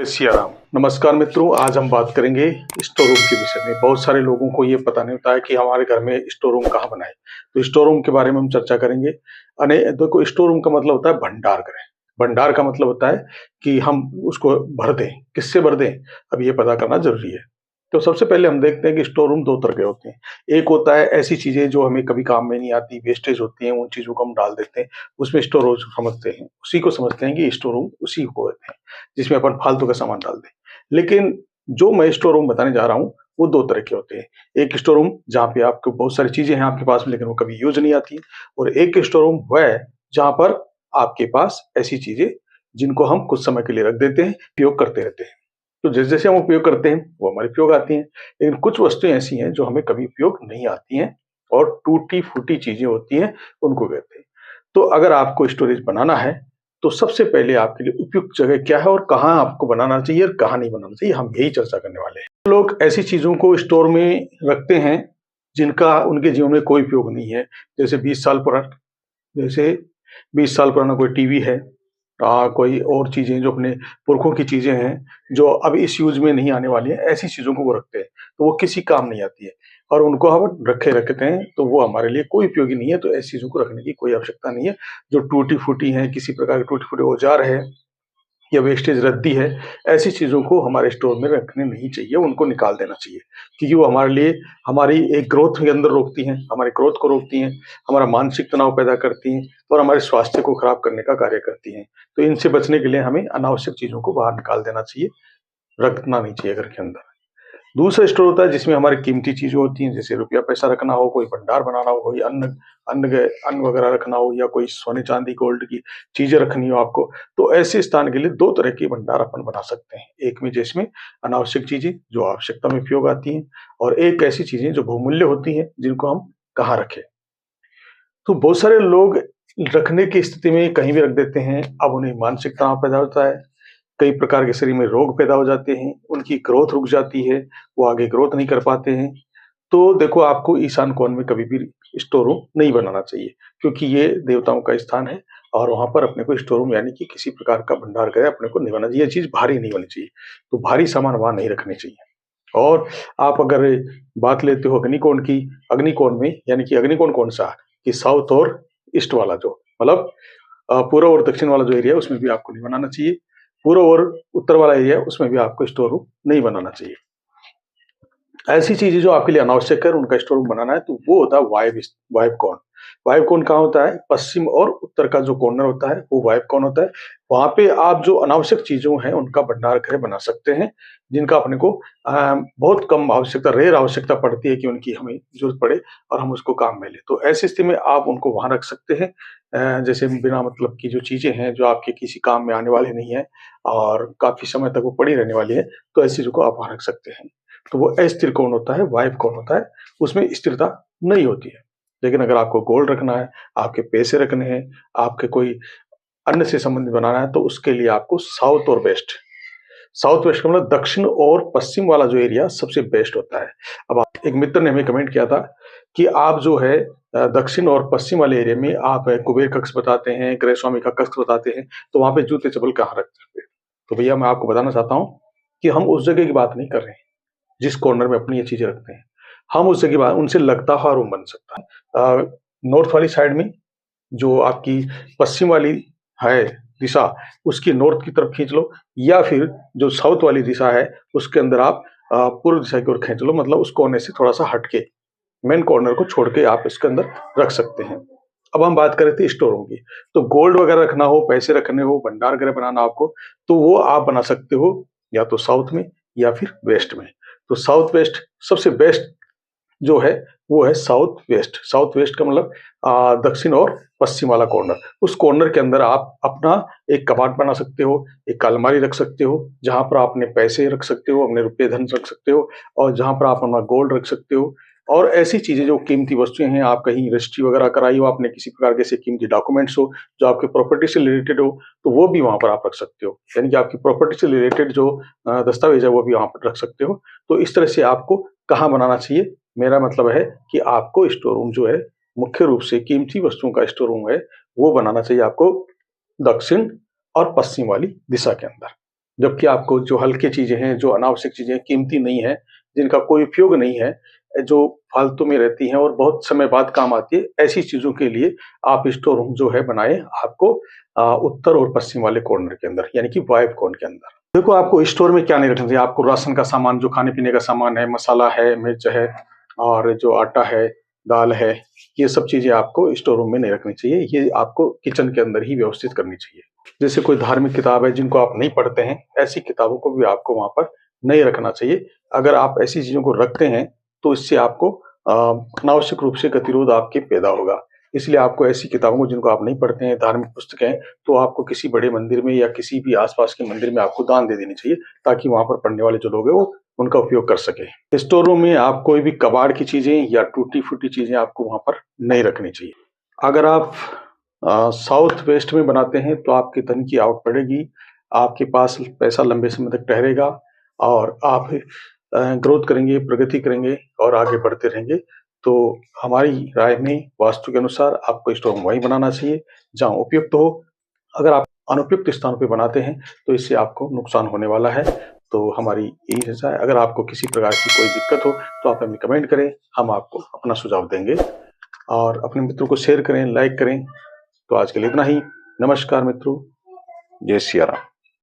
सियाराम। नमस्कार मित्रों, आज हम बात करेंगे स्टोर रूम के विषय में। बहुत सारे लोगों को ये पता नहीं होता है कि हमारे घर में स्टोर रूम कहाँ बनाए। तो स्टोर रूम के बारे में हम चर्चा करेंगे। देखो, स्टोर रूम का मतलब होता है भंडार गृह। भंडार का मतलब होता है कि हम उसको भर दें। किससे भर दें, अब ये पता करना जरूरी है। तो सबसे पहले हम देखते हैं कि स्टोर रूम दो तरह के होते हैं। एक होता है ऐसी चीजें जो हमें कभी काम में नहीं आती, वेस्टेज होती हैं, उन चीजों को हम डाल देते हैं, उसमें स्टोर रूम समझते हैं। उसी को समझते हैं कि स्टोर रूम उसी को होते हैं जिसमें अपन फालतू का सामान डाल दें। लेकिन जो मैं स्टोर रूम बताने जा रहा हूँ वो दो तरह के होते हैं। एक स्टोर रूम जहाँ पे आपको बहुत सारी चीजें हैं आपके पास में, लेकिन वो कभी यूज नहीं आती। और एक स्टोर रूम वह है जहाँ पर आपके पास ऐसी चीजें जिनको हम कुछ समय के लिए रख देते हैं, उपयोग करते रहते हैं। तो जैसे जैसे हम उपयोग करते हैं वो हमारे उपयोग आती हैं। लेकिन कुछ वस्तुएं ऐसी हैं जो हमें कभी उपयोग नहीं आती हैं और टूटी फूटी चीजें होती हैं, उनको कहते हैं। तो अगर आपको स्टोरेज बनाना है तो सबसे पहले आपके लिए उपयुक्त जगह क्या है और कहाँ आपको बनाना चाहिए और कहाँ नहीं बनाना चाहिए, हम यही चर्चा करने वाले हैं। लोग ऐसी चीजों को स्टोर में रखते हैं जिनका उनके जीवन में कोई उपयोग नहीं है। जैसे 20 साल पुराना जैसे 20 साल पुराना कोई टीवी है, कोई और चीजें जो अपने पुरखों की चीजें हैं जो अब इस यूज में नहीं आने वाली है, ऐसी चीजों को वो रखते हैं। तो वो किसी काम नहीं आती है और उनको हम रखे रखते हैं, तो वो हमारे लिए कोई उपयोगी नहीं है। तो ऐसी चीजों को रखने की कोई आवश्यकता नहीं है। जो टूटी फूटी हैं, किसी प्रकार के टूटे फूटे औजार है या वेस्टेज रद्दी है, ऐसी चीज़ों को हमारे स्टोर में रखने नहीं चाहिए, उनको निकाल देना चाहिए। क्योंकि वो हमारे लिए हमारी एक ग्रोथ के अंदर रोकती हैं, हमारे ग्रोथ को रोकती हैं, हमारा मानसिक तनाव पैदा करती हैं और हमारे स्वास्थ्य को खराब करने का कार्य करती हैं। तो इनसे बचने के लिए हमें अनावश्यक चीज़ों को बाहर निकाल देना चाहिए, रखना नहीं चाहिए घर के अंदर। दूसरा स्टोर होता है जिसमें हमारी कीमती चीजें होती हैं, जैसे रुपया पैसा रखना हो, कोई भंडार बनाना हो, कोई अन्न अन्न वगैरह रखना हो, या कोई सोने चांदी गोल्ड की चीजें रखनी हो आपको। तो ऐसे स्थान के लिए दो तरह के भंडार अपन बना सकते हैं। एक में जिसमें अनावश्यक चीजें जो आवश्यकता में उपयोग आती हैं, और एक ऐसी चीजें जो बहुमूल्य होती हैं जिनको हम कहाँ रखें। तो बहुत सारे लोग रखने की स्थिति में कहीं भी रख देते हैं। अब उन्हें मानसिक तनाव पैदा होता है, कई प्रकार के शरीर में रोग पैदा हो जाते हैं, उनकी ग्रोथ रुक जाती है, वो आगे ग्रोथ नहीं कर पाते हैं। तो देखो, आपको ईशान कोण में कभी भी स्टोर रूम नहीं बनाना चाहिए, क्योंकि ये देवताओं का स्थान है और वहाँ पर अपने को स्टोर रूम यानी कि किसी प्रकार का भंडार गृह अपने को नहीं बनाना चाहिए। ये चीज़ भारी नहीं होनी चाहिए, तो भारी सामान वहाँ नहीं रखने चाहिए। और आप अगर बात लेते हो अग्निकोण की, अग्निकोण में यानी कि अग्निकोण कौन-सा, कि साउथ और ईस्ट वाला, जो मतलब पूर्व और दक्षिण वाला जो एरिया है उसमें भी आपको नहीं बनाना चाहिए। पूर्व और उत्तर वाला एरिया उसमें भी आपको स्टोर रूम नहीं बनाना चाहिए। ऐसी चीजें जो आपके लिए अनावश्यक है उनका स्टोर रूम बनाना है, तो वो होता है वायव कोण। वायव कोण कहाँ होता है? पश्चिम और उत्तर का जो कॉर्नर होता है वो वायव कोण होता है। वहां पे आप जो अनावश्यक चीजों हैं उनका भंडार गृह बना सकते हैं, जिनका अपने को बहुत कम आवश्यकता, रेयर आवश्यकता पड़ती है कि उनकी हमें जरूरत पड़े और हम उसको काम में लें। तो ऐसी स्थिति में आप उनको वहां रख सकते हैं। जैसे बिना मतलब की जो चीजें हैं जो आपके किसी काम में आने वाली नहीं है और काफी समय तक वो पड़ी रहने वाली है, तो ऐसी चीजों को आप वहां रख सकते हैं। तो वो अस्थिर कोण होता है, वायव कोण होता है, उसमें स्थिरता नहीं होती है। लेकिन अगर आपको गोल्ड रखना है, आपके पैसे रखने हैं, आपके कोई अन्न से संबंधित बनाना है, तो उसके लिए आपको साउथ और वेस्ट, साउथ वेस्ट का मतलब दक्षिण और पश्चिम वाला जो एरिया सबसे बेस्ट होता है। अब एक मित्र ने हमें कमेंट किया था कि आप जो है दक्षिण और पश्चिम वाले एरिया में आप कुबेर कक्ष बताते हैं, गृह स्वामी का कक्ष बताते हैं, तो वहां पे जूते चप्पल कहाँ रख सकते हैं? तो भैया, मैं आपको बताना चाहता हूँ कि हम उस जगह की बात नहीं कर रहे हैं जिस कॉर्नर में अपनी ये चीजें रखते हैं। हम उस जगह उनसे लगता हुआ रूम बन सकता है। नॉर्थ वाली साइड में जो आपकी पश्चिम वाली है दिशा, उसकी नॉर्थ की तरफ खींच लो, या फिर जो साउथ वाली दिशा है उसके अंदर आप पूर्व दिशा की ओर खींच लो, मतलब उस कोने से थोड़ा सा हटके, मेन कॉर्नर को छोड़ के आप इसके अंदर रख सकते हैं। अब हम बात कर रहे थे स्टोर रूम की। तो गोल्ड वगैरह रखना हो, पैसे रखने हो, भंडार गृह बनाना आपको, तो वो आप बना सकते हो या तो साउथ में या फिर वेस्ट में। तो साउथ वेस्ट सबसे बेस्ट जो है वो है साउथ वेस्ट। साउथ वेस्ट का मतलब दक्षिण और पश्चिम वाला कॉर्नर। उस कॉर्नर के अंदर आप अपना एक कबाड़ बना सकते हो, एक अलमारी रख सकते हो, जहां पर आप अपने पैसे रख सकते हो, अपने रुपये धन रख सकते हो, और जहां पर आप अपना गोल्ड रख सकते हो। और ऐसी चीजें जो कीमती वस्तुएं हैं, आप कहीं रजिस्ट्री वगैरह कराई हो, आपने किसी प्रकार के ऐसे कीमती डॉक्यूमेंट्स हो जो आपके प्रॉपर्टी से रिलेटेड हो, तो वो भी वहां पर आप रख सकते हो। यानी कि आपकी प्रॉपर्टी से रिलेटेड जो दस्तावेज है वो भी वहां पर रख सकते हो। तो इस तरह से आपको कहाँ बनाना चाहिए? मेरा मतलब है कि आपको स्टोर रूम जो है, मुख्य रूप से कीमती वस्तुओं का स्टोर रूम है, वो बनाना चाहिए आपको दक्षिण और पश्चिम वाली दिशा के अंदर। जबकि आपको जो हल्की चीज़ें हैं, जो अनावश्यक चीज़ें कीमती नहीं हैं, जिनका कोई उपयोग नहीं है, जो फालतू में रहती हैं और बहुत समय बाद काम आती है, ऐसी चीज़ों के लिए आप स्टोर रूम जो है बनाएँ आपको उत्तर और पश्चिम वाले कॉर्नर के अंदर, यानी कि वायव्य कोण के अंदर। देखो आपको स्टोर में क्या नहीं रखना चाहिए, आपको राशन का सामान, जो खाने-पीने का सामान है, मसाला है, मिर्च है और जो आटा है, दाल है, ये सब चीज़ें आपको स्टोर रूम में नहीं रखनी चाहिए। ये आपको किचन के अंदर ही व्यवस्थित करनी चाहिए। जैसे कोई धार्मिक किताब है जिनको आप नहीं पढ़ते हैं, ऐसी किताबों को भी आपको वहाँ पर नहीं रखना चाहिए। अगर आप ऐसी चीज़ों को रखते हैं, तो इससे आपको अनावश्यक रूप से गतिरोध आपके पैदा होगा। इसलिए आपको ऐसी किताबों को जिनको आप नहीं पढ़ते हैं, धार्मिक पुस्तकें, तो आपको किसी बड़े मंदिर में या किसी भी आस-पास के मंदिर में आपको दान दे देनी चाहिए, ताकि वहाँ पर पढ़ने वाले जो लोग हैं, वो उनका उपयोग कर सकें। स्टोर रूम में आप कोई भी कबाड़ की चीज़ें या टूटी-फूटी चीज़ें आपको वहाँ पर नहीं रखनी चाहिए। अगर आप साउथ वेस्ट में बनाते हैं तो आपके धन की आवक बढ़ेगी, आपके पास पैसा लंबे समय तक ठहरेगा और आप ग्रोथ करेंगे, प्रगति करेंगे और आगे बढ़ते रहेंगे। तो हमारी राय में वास्तु के अनुसार आपको स्टोर रूम वहीं बनाना चाहिए जहाँ उपयुक्त हो। अगर आप अनुपयुक्त स्थानों पे बनाते हैं तो इससे आपको नुकसान होने वाला है। तो हमारी यही सलाह है, अगर आपको किसी प्रकार की कोई दिक्कत हो तो आप हमें कमेंट करें, हम आपको अपना सुझाव देंगे और अपने मित्रों को शेयर करें, लाइक करें। तो आज के लिए इतना ही। नमस्कार मित्रों, जय सिया राम।